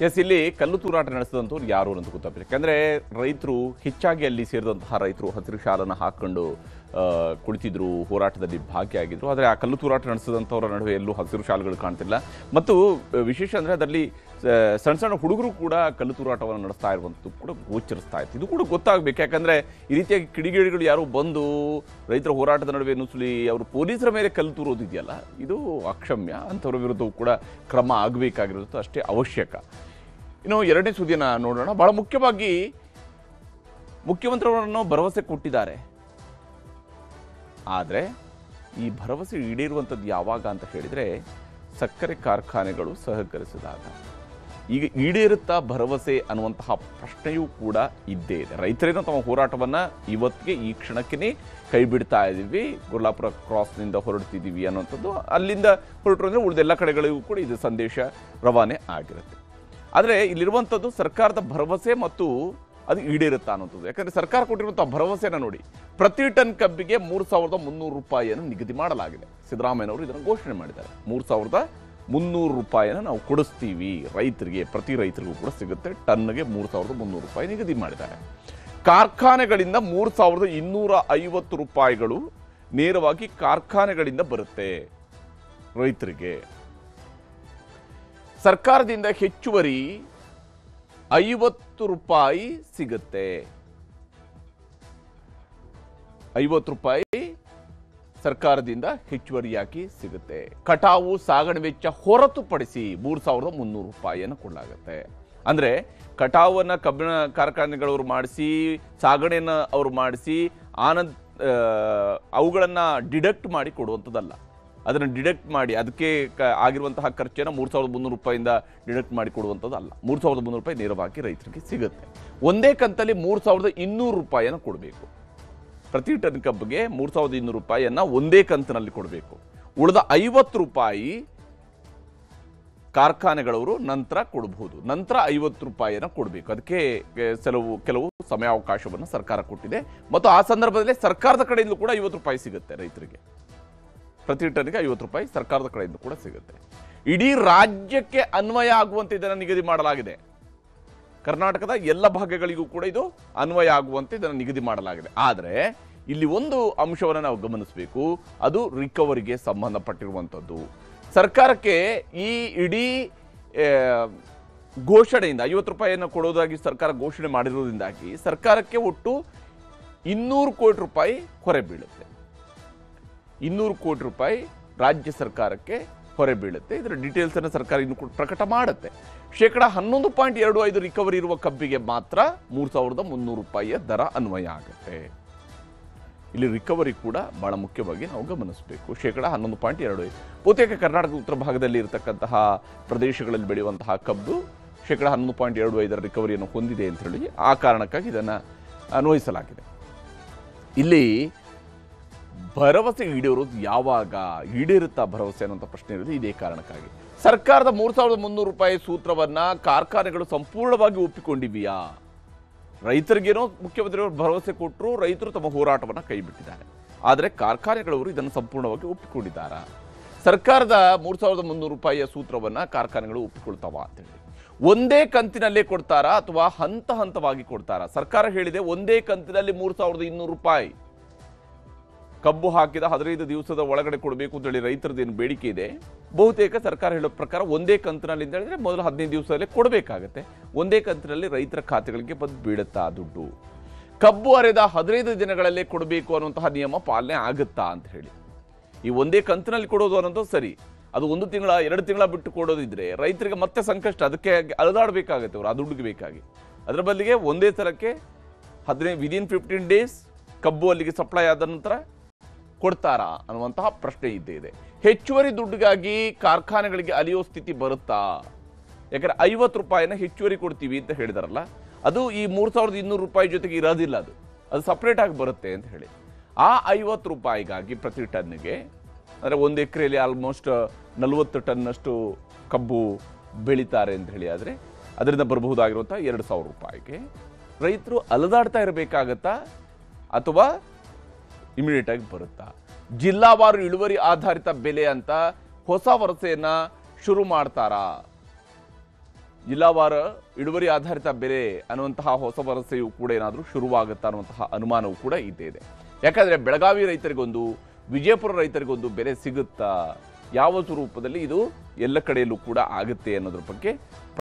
S, ಇಲ್ಲಿ ಕಲ್ಲು ತೂರಾಟ ನಡೆಸಿದಂಥವ್ರು ಯಾರು ಅಂತ ಗೊತ್ತಾಗಬೇಕು. ಯಾಕಂದರೆ ರೈತರು ಹೆಚ್ಚಾಗಿ ಅಲ್ಲಿ ಸೇರಿದಂತಹ ರೈತರು ಹಸಿರು ಶಾಲನ್ನು ಹಾಕ್ಕೊಂಡು ಕುಳಿತಿದ್ರು, ಹೋರಾಟದಲ್ಲಿ ಭಾಗಿಯಾಗಿದ್ರು. ಆದರೆ ಆ ಕಲ್ಲು ತೂರಾಟ ನಡೆಸಿದಂಥವ್ರ ನಡುವೆ ಎಲ್ಲೂ ಹಸಿರು ಶಾಲೆಗಳು ಕಾಣ್ತಿಲ್ಲ. ಮತ್ತು ವಿಶೇಷ ಅಂದರೆ ಅದರಲ್ಲಿ ಸಣ್ಣ ಸಣ್ಣ ಹುಡುಗರು ಕೂಡ ಕಲ್ಲು ತೂರಾಟವನ್ನು ನಡೆಸ್ತಾ ಇರುವಂಥದ್ದು ಕೂಡ ಗೋಚರಿಸ್ತಾ ಇತ್ತು. ಇದು ಕೂಡ ಗೊತ್ತಾಗಬೇಕು. ಯಾಕಂದರೆ ಈ ರೀತಿಯಾಗಿ ಕಿಡಿಗೇಡಿಗಳು ಯಾರು ಬಂದು ರೈತರ ಹೋರಾಟದ ನಡುವೆ ನುಸುಳಿ ಅವರು ಪೊಲೀಸರ ಮೇಲೆ ಕಲ್ಲು ತೂರೋದಿದೆಯಲ್ಲ, ಇದು ಅಕ್ಷಮ್ಯ. ಅಂಥವ್ರ ವಿರುದ್ಧವೂ ಕೂಡ ಕ್ರಮ ಆಗಬೇಕಾಗಿರೋದು ಅಷ್ಟೇ ಅವಶ್ಯಕ. ಇನ್ನು ಎರಡನೇ ಸುದ್ದಿಯನ್ನು ನೋಡೋಣ. ಬಹಳ ಮುಖ್ಯವಾಗಿ ಮುಖ್ಯಮಂತ್ರಿಯವರನ್ನು ಭರವಸೆ ಕೊಟ್ಟಿದ್ದಾರೆ. ಆದರೆ ಈ ಭರವಸೆ ಈಡೇರುವಂಥದ್ದು ಯಾವಾಗ ಅಂತ ಹೇಳಿದರೆ ಸಕ್ಕರೆ ಕಾರ್ಖಾನೆಗಳು ಸಹಕರಿಸಿದಾಗ. ಈಗ ಈಡೇರುತ್ತಾ ಭರವಸೆ ಅನ್ನುವಂತಹ ಪ್ರಶ್ನೆಯೂ ಕೂಡ ಇದ್ದೇ ಇದೆ. ರೈತರೇನೋ ತಮ್ಮ ಹೋರಾಟವನ್ನು ಇವತ್ತಿಗೆ ಈ ಕ್ಷಣಕ್ಕೆ ಕೈ ಬಿಡ್ತಾ ಇದ್ದೀವಿ, ಗುರ್ಲಾಪುರ ಕ್ರಾಸ್ನಿಂದ ಹೊರಡ್ತಿದ್ದೀವಿ ಅನ್ನುವಂಥದ್ದು. ಅಲ್ಲಿಂದ ಹೊರಟರು ಅಂದರೆ ಉಳಿದೆಲ್ಲ ಕಡೆಗಳಿಗೂ ಕೂಡ ಇದು ಸಂದೇಶ ರವಾನೆ ಆಗಿರುತ್ತೆ. ಆದರೆ ಇಲ್ಲಿರುವಂಥದ್ದು ಸರ್ಕಾರದ ಭರವಸೆ ಮತ್ತು ಅದು ಈಡೇರುತ್ತಾ ಅನ್ನೋಂಥದ್ದು. ಯಾಕಂದರೆ ಸರ್ಕಾರ ಕೊಟ್ಟಿರುವಂಥ ಭರವಸೆನ ನೋಡಿ, ಪ್ರತಿ ಟನ್ ಕಬ್ಬಿಗೆ 3,300 ರೂಪಾಯಿಯನ್ನು ನಿಗದಿ ಮಾಡಲಾಗಿದೆ. ಸಿದ್ದರಾಮಯ್ಯನವರು ಇದನ್ನು ಘೋಷಣೆ ಮಾಡಿದ್ದಾರೆ. 3,300 ರೂಪಾಯಿಯನ್ನು ನಾವು ಕೊಡಿಸ್ತೀವಿ ರೈತರಿಗೆ, ಪ್ರತಿ ರೈತರಿಗೂ ಕೂಡ ಸಿಗುತ್ತೆ. ಟನ್ಗೆ 3,300 ರೂಪಾಯಿ ನಿಗದಿ ಮಾಡಿದ್ದಾರೆ. ಕಾರ್ಖಾನೆಗಳಿಂದ 3,250 ರೂಪಾಯಿಗಳು ನೇರವಾಗಿ ಕಾರ್ಖಾನೆಗಳಿಂದ ಬರುತ್ತೆ ರೈತರಿಗೆ. ಸರ್ಕಾರದಿಂದ ಹೆಚ್ಚುವರಿ 50 ರೂಪಾಯಿ ಸಿಗುತ್ತೆ. 50 ರೂಪಾಯಿ ಸರ್ಕಾರದಿಂದ ಹೆಚ್ಚುವರಿಯಾಗಿ ಸಿಗುತ್ತೆ. ಕಟಾವು ಸಾಗಣೆ ವೆಚ್ಚ ಹೊರತುಪಡಿಸಿ 3,300 ರೂಪಾಯಿಯನ್ನು ಕೊಡಲಾಗುತ್ತೆ. ಅಂದರೆ ಕಟಾವನ್ನು ಕಬ್ಬಿಣ ಕಾರ್ಖಾನೆಗಳವರು ಮಾಡಿಸಿ, ಸಾಗಣೆಯನ್ನು ಅವರು ಮಾಡಿಸಿ, ಅವುಗಳನ್ನು ಡಿಡಕ್ಟ್ ಮಾಡಿ ಕೊಡುವಂಥದ್ದಲ್ಲ. ಅದನ್ನು ಡಿಡಕ್ಟ್ ಮಾಡಿ ಅದಕ್ಕೆ ಆಗಿರುವಂತಹ ಖರ್ಚನ್ನು 3,300 ರೂಪಾಯಿಂದ ಡಿಡಕ್ಟ್ ಮಾಡಿ ಕೊಡುವಂಥದ್ದು ಅಲ್ಲ. 3,300 ರೂಪಾಯಿ ನೇರವಾಗಿ ರೈತರಿಗೆ ಸಿಗುತ್ತೆ. ಒಂದೇ ಕಂತಲ್ಲಿ 3,200 ರೂಪಾಯಿಯನ್ನು ಕೊಡಬೇಕು. ಪ್ರತಿ ಟನ್ ಕಬ್ಬಿಗೆ 3,200 ರೂಪಾಯಿಯನ್ನು ಒಂದೇ ಕಂತಿನಲ್ಲಿ ಕೊಡಬೇಕು. ಉಳಿದ 50 ರೂಪಾಯಿ ಕಾರ್ಖಾನೆಗಳವರು ನಂತರ ಕೊಡಬಹುದು. ನಂತರ 50 ರೂಪಾಯಿಯನ್ನು ಕೊಡಬೇಕು. ಅದಕ್ಕೆ ಕೆಲವು ಸಮಯಾವಕಾಶವನ್ನು ಸರ್ಕಾರ ಕೊಟ್ಟಿದೆ. ಮತ್ತು ಆ ಸಂದರ್ಭದಲ್ಲಿ ಸರ್ಕಾರದ ಕಡೆಯಿಂದ ಕೂಡ 50 ರೂಪಾಯಿ ಸಿಗುತ್ತೆ ರೈತರಿಗೆ. ಪ್ರತಿ ಟನ್ಗೆ 50 ರೂಪಾಯಿ ಸರ್ಕಾರದ ಕಡೆಯಿಂದ ಕೂಡ ಸಿಗುತ್ತೆ. ಇಡೀ ರಾಜ್ಯಕ್ಕೆ ಅನ್ವಯ ಆಗುವಂತೆ ಇದನ್ನು ನಿಗದಿ ಮಾಡಲಾಗಿದೆ. ಕರ್ನಾಟಕದ ಎಲ್ಲ ಭಾಗಗಳಿಗೂ ಕೂಡ ಇದು ಅನ್ವಯ ಆಗುವಂತೆ ಇದನ್ನು ನಿಗದಿ ಮಾಡಲಾಗಿದೆ. ಆದರೆ ಇಲ್ಲಿ ಒಂದು ಅಂಶವನ್ನು ನಾವು ಗಮನಿಸಬೇಕು. ಅದು ರಿಕವರಿಗೆ ಸಂಬಂಧಪಟ್ಟಿರುವಂಥದ್ದು. ಸರ್ಕಾರಕ್ಕೆ ಈ ಇಡೀ ಘೋಷಣೆಯಿಂದ 50 ರೂಪಾಯಿಯನ್ನು ಕೊಡೋದಾಗಿ ಸರ್ಕಾರ ಘೋಷಣೆ ಮಾಡಿರೋದ್ರಿಂದಾಗಿ ಸರ್ಕಾರಕ್ಕೆ ಒಟ್ಟು 200 ಕೋಟಿ ರೂಪಾಯಿ ಹೊರೆ ಬೀಳುತ್ತೆ. 200 ಕೋಟಿ ರೂಪಾಯಿ ರಾಜ್ಯ ಸರ್ಕಾರಕ್ಕೆ ಹೊರೆ ಬೀಳುತ್ತೆ. ಇದರ ಡೀಟೇಲ್ಸ್ ಅನ್ನು ಸರ್ಕಾರ ಇನ್ನು ಕೂಡ ಪ್ರಕಟ ಮಾಡುತ್ತೆ. 11.25% ರಿಕವರಿ ಇರುವ ಕಬ್ಬಿಗೆ ಮಾತ್ರ 3,300 ರೂಪಾಯಿಯ ದರ ಅನ್ವಯ ಆಗುತ್ತೆ. ಇಲ್ಲಿ ರಿಕವರಿ ಕೂಡ ಬಹಳ ಮುಖ್ಯವಾಗಿ ನಾವು ಗಮನಿಸಬೇಕು. 11.25%. ಬಹುತೇಕ ಕರ್ನಾಟಕದ ಉತ್ತರ ಭಾಗದಲ್ಲಿ ಇರತಕ್ಕಂತಹ ಪ್ರದೇಶಗಳಲ್ಲಿ ಬೆಳೆಯುವಂತಹ ಕಬ್ಬು 11.25% ರಿಕವರಿಯನ್ನು ಹೊಂದಿದೆ ಅಂತ ಹೇಳಿ ಆ ಕಾರಣಕ್ಕಾಗಿ ಇದನ್ನು ಅನ್ವಯಿಸಲಾಗಿದೆ. ಇಲ್ಲಿ ಭರವಸೆ ಈಡೇರೋದು ಯಾವಾಗ, ಈಡೇರುತ್ತಾ ಭರವಸೆ ಅನ್ನುವಂಥ ಪ್ರಶ್ನೆ ಇರೋದು ಇದೇ ಕಾರಣಕ್ಕಾಗಿ. ಸರ್ಕಾರದ 3,300 ರೂಪಾಯಿ ಸೂತ್ರವನ್ನ ಕಾರ್ಖಾನೆಗಳು ಸಂಪೂರ್ಣವಾಗಿ ಒಪ್ಪಿಕೊಂಡಿವೆಯಾ? ರೈತರಿಗೇನೋ ಮುಖ್ಯಮಂತ್ರಿಯವರು ಭರವಸೆ ಕೊಟ್ಟರು, ರೈತರು ತಮ್ಮ ಹೋರಾಟವನ್ನು ಕೈ ಬಿಟ್ಟಿದ್ದಾರೆ. ಆದರೆ ಕಾರ್ಖಾನೆಗಳವರು ಇದನ್ನು ಸಂಪೂರ್ಣವಾಗಿ ಒಪ್ಪಿಕೊಂಡಿದ್ದಾರಾ? ಸರ್ಕಾರದ 3,300 ರೂಪಾಯಿಯ ಸೂತ್ರವನ್ನ ಕಾರ್ಖಾನೆಗಳು ಒಪ್ಪಿಕೊಳ್ತಾವ ಅಂತೇಳಿ ಒಂದೇ ಕಂತಿನಲ್ಲೇ ಕೊಡ್ತಾರಾ ಅಥವಾ ಹಂತ ಹಂತವಾಗಿ ಕೊಡ್ತಾರಾ? ಸರ್ಕಾರ ಹೇಳಿದೆ ಒಂದೇ ಕಂತಿನಲ್ಲಿ 3,200 ರೂಪಾಯಿ ಕಬ್ಬು ಹಾಕಿದ 15 ದಿವಸದ ಒಳಗಡೆ ಕೊಡಬೇಕು ಅಂತೇಳಿ ರೈತರದ್ದೇನು ಬೇಡಿಕೆ ಇದೆ. ಬಹುತೇಕ ಸರ್ಕಾರ ಹೇಳೋ ಪ್ರಕಾರ ಒಂದೇ ಕಂತಿನಲ್ಲಿ ಅಂತ ಹೇಳಿದ್ರೆ ಮೊದಲು 15 ದಿವಸದಲ್ಲೇ ಕೊಡಬೇಕಾಗತ್ತೆ. ಒಂದೇ ಕಂತಿನಲ್ಲಿ ರೈತರ ಖಾತೆಗಳಿಗೆ ಬಂದು ಬೀಳುತ್ತಾ ದುಡ್ಡು? ಕಬ್ಬು ಅರೆದ 15 ದಿನಗಳಲ್ಲೇ ಕೊಡಬೇಕು ಅನ್ನುವಂತಹ ನಿಯಮ ಪಾಲನೆ ಆಗುತ್ತಾ ಅಂತ ಹೇಳಿ. ಈ ಒಂದೇ ಕಂತಿನಲ್ಲಿ ಕೊಡೋದು ಅನ್ನೋದು ಸರಿ. ಅದು 1 ತಿಂಗಳ 2 ತಿಂಗಳ ಬಿಟ್ಟು ಕೊಡೋದಿದ್ರೆ ರೈತರಿಗೆ ಮತ್ತೆ ಸಂಕಷ್ಟ. ಅದಕ್ಕೆ ಅಲೆದಾಡಬೇಕಾಗತ್ತೆ ಅವರು ಆ ದುಡ್ಡಿಗೆ ಬೇಕಾಗಿ. ಅದರ ಬದಲಿಗೆ ಒಂದೇ ಸಲಕ್ಕೆ ವಿದಿನ್ 15 ಡೇಸ್ ಕಬ್ಬು ಅಲ್ಲಿಗೆ ಸಪ್ಲೈ ಆದ ನಂತರ ಕೊಡ್ತಾರಾ ಅನ್ನುವಂತಹ ಪ್ರಶ್ನೆ ಇದ್ದೇ ಇದೆ. ಹೆಚ್ಚುವರಿ ದುಡ್ಡಿಗಾಗಿ ಕಾರ್ಖಾನೆಗಳಿಗೆ ಅಲಿಯೋ ಸ್ಥಿತಿ ಬರುತ್ತಾ? ಯಾಕಂದ್ರೆ 50 ರೂಪಾಯಿನ ಹೆಚ್ಚುವರಿ ಕೊಡ್ತೀವಿ ಅಂತ ಹೇಳಿದಾರಲ್ಲ, ಅದು ಈ 3,200 ರೂಪಾಯಿ ಜೊತೆಗೆ ಇರೋದಿಲ್ಲ. ಅದು ಸಪ್ರೇಟ್ ಆಗಿ ಬರುತ್ತೆ ಅಂತ ಹೇಳಿ ಆ 50 ರೂಪಾಯಿಗಾಗಿ ಪ್ರತಿ ಟನ್ನಿಗೆ, ಅಂದರೆ 1 ಎಕರೆಯಲ್ಲಿ ಆಲ್ಮೋಸ್ಟ್ 40 ಟನ್ನಷ್ಟು ಕಬ್ಬು ಬೆಳೀತಾರೆ ಅಂತ ಹೇಳಿ ಆದರೆ ಅದರಿಂದ ಬರಬಹುದಾಗಿರುವಂಥ 2,000 ರೂಪಾಯಿಗೆ ರೈತರು ಅಲದಾಡ್ತಾ ಇರಬೇಕಾಗತ್ತಾ ಅಥವಾ ಇಮಿಡಿಯೇಟ್ ಆಗಿ ಬರುತ್ತಾ? ಜಿಲ್ಲಾವಾರು ಇಳುವರಿ ಆಧಾರಿತ ಬೆಲೆ ಅಂತ ಹೊಸ ವರಸೆಯನ್ನ ಶುರು ಮಾಡ್ತಾರಾ? ಜಿಲ್ಲಾವಾರ ಇಳುವರಿ ಆಧಾರಿತ ಬೆಲೆ ಅನ್ನುವಂತಹ ಹೊಸ ಭರವಸೆಯೂ ಕೂಡ ಏನಾದರೂ ಶುರುವಾಗುತ್ತಾ ಅನ್ನುವಂತಹ ಅನುಮಾನವೂ ಕೂಡ ಇದ್ದೇ ಇದೆ. ಯಾಕಂದರೆ ಬೆಳಗಾವಿ ರೈತರಿಗೊಂದು, ವಿಜಯಪುರ ರೈತರಿಗೊಂದು ಬೆಲೆ ಸಿಗುತ್ತಾ, ಯಾವ ಸ್ವರೂಪದಲ್ಲಿ ಇದು ಎಲ್ಲ ಕಡೆಯಲ್ಲೂ ಕೂಡ ಆಗುತ್ತೆ ಅನ್ನೋದ್ರ ಬಗ್ಗೆ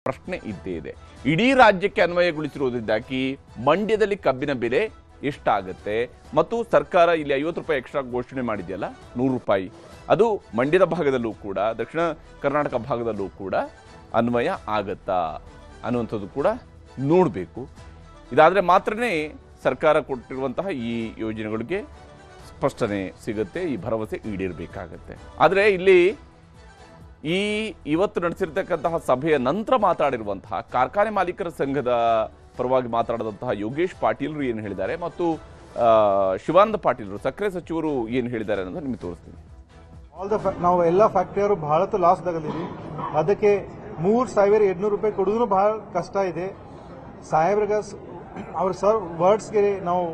ಪ್ರಶ್ನೆ ಇದ್ದೇ ಇದೆ. ಇಡೀ ರಾಜ್ಯಕ್ಕೆ ಅನ್ವಯಗೊಳಿಸಿರುವುದರಿಂದಾಗಿ ಮಂಡ್ಯದಲ್ಲಿ ಕಬ್ಬಿನ ಬೆಲೆ ಎಷ್ಟಾಗುತ್ತೆ, ಮತ್ತು ಸರ್ಕಾರ ಇಲ್ಲಿ 50 ರೂಪಾಯಿ ಎಕ್ಸ್ಟ್ರಾ ಘೋಷಣೆ ಮಾಡಿದೆಯಲ್ಲ, 100 ರೂಪಾಯಿ, ಅದು ಮಂಡ್ಯದ ಭಾಗದಲ್ಲೂ ಕೂಡ ದಕ್ಷಿಣ ಕರ್ನಾಟಕ ಭಾಗದಲ್ಲೂ ಕೂಡ ಅನ್ವಯ ಆಗತ್ತಾ ಅನ್ನುವಂಥದ್ದು ಕೂಡ ನೋಡಬೇಕು. ಇದಾದರೆ ಮಾತ್ರನೇ ಸರ್ಕಾರ ಕೊಟ್ಟಿರುವಂತಹ ಈ ಯೋಜನೆಗಳಿಗೆ ಸ್ಪಷ್ಟನೆ ಸಿಗುತ್ತೆ, ಈ ಭರವಸೆ ಈಡೇರಬೇಕಾಗತ್ತೆ. ಆದರೆ ಇಲ್ಲಿ ಇವತ್ತು ನಡೆಸಿರ್ತಕ್ಕಂತಹ ಸಭೆಯ ನಂತರ ಮಾತಾಡಿರುವಂತಹ ಕಾರ್ಖಾನೆ ಮಾಲೀಕರ ಸಂಘದ ಪರವಾಗಿ ಮಾತಾಡಿದಂತಹ ಯೋಗೇಶ್ ಪಾಟೀಲ್ರು ಏನು ಹೇಳಿದ್ದಾರೆ ಮತ್ತು ಶಿವಾನಂದ ಪಾಟೀಲ್ರು ಸಕ್ಕರೆ ಸಚಿವರು ಏನು ಹೇಳಿದ್ದಾರೆ ಅನ್ನೋದು ನಿಮಗೆ ತೋರಿಸ್ತೀನಿ. ನಾವು ಎಲ್ಲ ಫ್ಯಾಕ್ಟರಿಯವರು ಬಹಳ ಲಾಸ್ದಾಗಲ್ಲಿದ್ದೀವಿ. ಅದಕ್ಕೆ 3,200 ರೂಪಾಯಿ ಕೊಡೋದು ಬಹಳ ಕಷ್ಟ ಇದೆ. ಸಾಹೇಬ್ರಿಗೆ ಅವ್ರ ಸರ್ ವರ್ಡ್ಸ್ಗೆ ನಾವು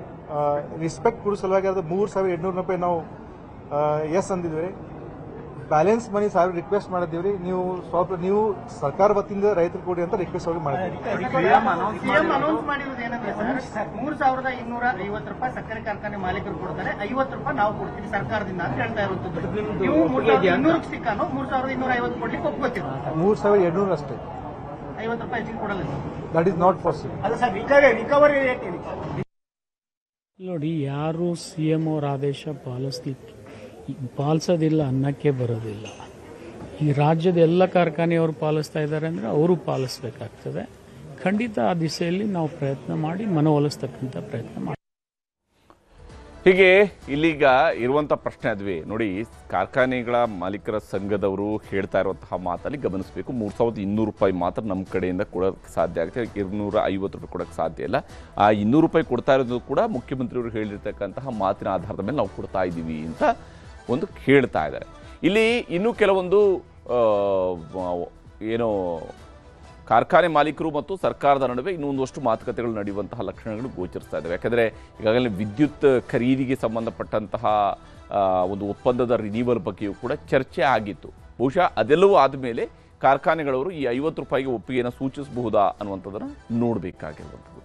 ರಿಸ್ಪೆಕ್ಟ್ ಕೊಡೋ ಸಲುವಾಗಿ ಅದು 3,200 ರೂಪಾಯಿ ನಾವು ಎಸ್ ಅಂದಿದ್ವಿ. ಬ್ಯಾಲೆನ್ಸ್ ಮನಿ ಸಾಹೇಬ್ ರಿಕ್ವೆಸ್ಟ್ ಮಾಡಿದ್ದೀವಿ. ನೀವು ಸ್ವಲ್ಪ ನೀವು ಸರ್ಕಾರ ವತಿಯಿಂದ ರೈತರು ಕೊಡಿ ಅಂತ ರಿಕ್ವೆಸ್ಟ್ ಅವ್ರಿಗೆ ಮಾಡಿದ್ದೀವಿ. ಅನೌನ್ಸ್ ಮಾಡಿರೋದು ಏನಂದ್ರೆ ಸರ್, 3,250 ರೂಪಾಯಿ ಸಕ್ಕರೆ ಕಾರ್ಖಾನೆ ಮಾಲೀಕರು ಕೊಡ್ತಾರೆ, 50 ರೂಪಾಯಿ ನಾವು ಕೊಡ್ತೀವಿ ಸರ್ಕಾರದಿಂದ ಅಂತ ಹೇಳ್ತಾ ಇರುವಂತದ್ದು. ನೀವು 3,200 ಸಿಕ್ಕಾನು 3,250 ಕೊಡ್ಲಿಕ್ಕೆ ಒಪ್ಕೋತೀವಿ. 3,200 ಅಷ್ಟೇ, 50 ರೂಪಾಯಿ ಹೆಚ್ಚಿಗೆ ಕೊಡಲ್ಲ. That is not possible. ಅಲ್ಲ ಸರ್, ರಿಕವರಿ ನೋಡಿ, ಯಾರು CM ಅವರ ಆದೇಶ ಪಾಲಿಸೋದಿಲ್ಲ ಅನ್ನಕ್ಕೆ ಬರೋದಿಲ್ಲ. ಈ ರಾಜ್ಯದ ಎಲ್ಲ ಕಾರ್ಖಾನೆಯವರು ಪಾಲಿಸ್ತಾ ಇದ್ದಾರೆ ಅಂದರೆ ಅವರು ಪಾಲಿಸಬೇಕಾಗ್ತದೆ. ಖಂಡಿತ ಆ ದಿಸೆಯಲ್ಲಿ ನಾವು ಪ್ರಯತ್ನ ಮಾಡಿ ಮನವೊಲಿಸ್ತಕ್ಕಂಥ ಪ್ರಯತ್ನ ಮಾಡಿ. ಹೀಗೆ ಇಲ್ಲಿಗ ಇರುವಂಥ ಪ್ರಶ್ನೆ ಅದ್ವಿ ನೋಡಿ, ಕಾರ್ಖಾನೆಗಳ ಮಾಲೀಕರ ಸಂಘದವರು ಹೇಳ್ತಾ ಇರುವಂತಹ ಮಾತಲ್ಲಿ ಗಮನಿಸಬೇಕು. 3,200 ರೂಪಾಯಿ ಮಾತ್ರ ನಮ್ಮ ಕಡೆಯಿಂದ ಕೊಡೋಕ್ಕೆ ಸಾಧ್ಯ ಆಗುತ್ತೆ, 250 ರೂಪಾಯಿ ಕೊಡೋಕ್ಕೆ ಸಾಧ್ಯ ಇಲ್ಲ. ಆ 200 ರೂಪಾಯಿ ಕೊಡ್ತಾ ಇರೋದು ಕೂಡ ಮುಖ್ಯಮಂತ್ರಿಯವರು ಹೇಳಿರ್ತಕ್ಕಂತಹ ಮಾತಿನ ಆಧಾರದ ಮೇಲೆ ನಾವು ಕೊಡ್ತಾ ಇದ್ದೀವಿ ಅಂತ ಒಂದು ಹೇಳ್ತಾ ಇದ್ದಾರೆ. ಇಲ್ಲಿ ಇನ್ನೂ ಕೆಲವೊಂದು ಏನೋ ಕಾರ್ಖಾನೆ ಮಾಲೀಕರು ಮತ್ತು ಸರ್ಕಾರದ ನಡುವೆ ಇನ್ನೊಂದಷ್ಟು ಮಾತುಕತೆಗಳು ನಡೆಯುವಂತಹ ಲಕ್ಷಣಗಳು ಗೋಚರಿಸ್ತಾ ಇದ್ದಾವೆ. ಯಾಕಂದರೆ ಈಗಾಗಲೇ ವಿದ್ಯುತ್ ಖರೀದಿಗೆ ಸಂಬಂಧಪಟ್ಟಂತಹ ಒಂದು ಒಪ್ಪಂದದ ರಿನ್ಯೂವಲ್ ಬಗ್ಗೆಯೂ ಕೂಡ ಚರ್ಚೆ ಆಗಿತ್ತು. ಬಹುಶಃ ಅದೆಲ್ಲವೂ ಆದಮೇಲೆ ಕಾರ್ಖಾನೆಗಳವರು ಈ 50 ರೂಪಾಯಿಗೆ ಒಪ್ಪಿಗೆಯನ್ನು ಸೂಚಿಸಬಹುದಾ ಅನ್ನುವಂಥದ್ದನ್ನು ನೋಡಬೇಕಾಗಿರುವಂಥದ್ದು.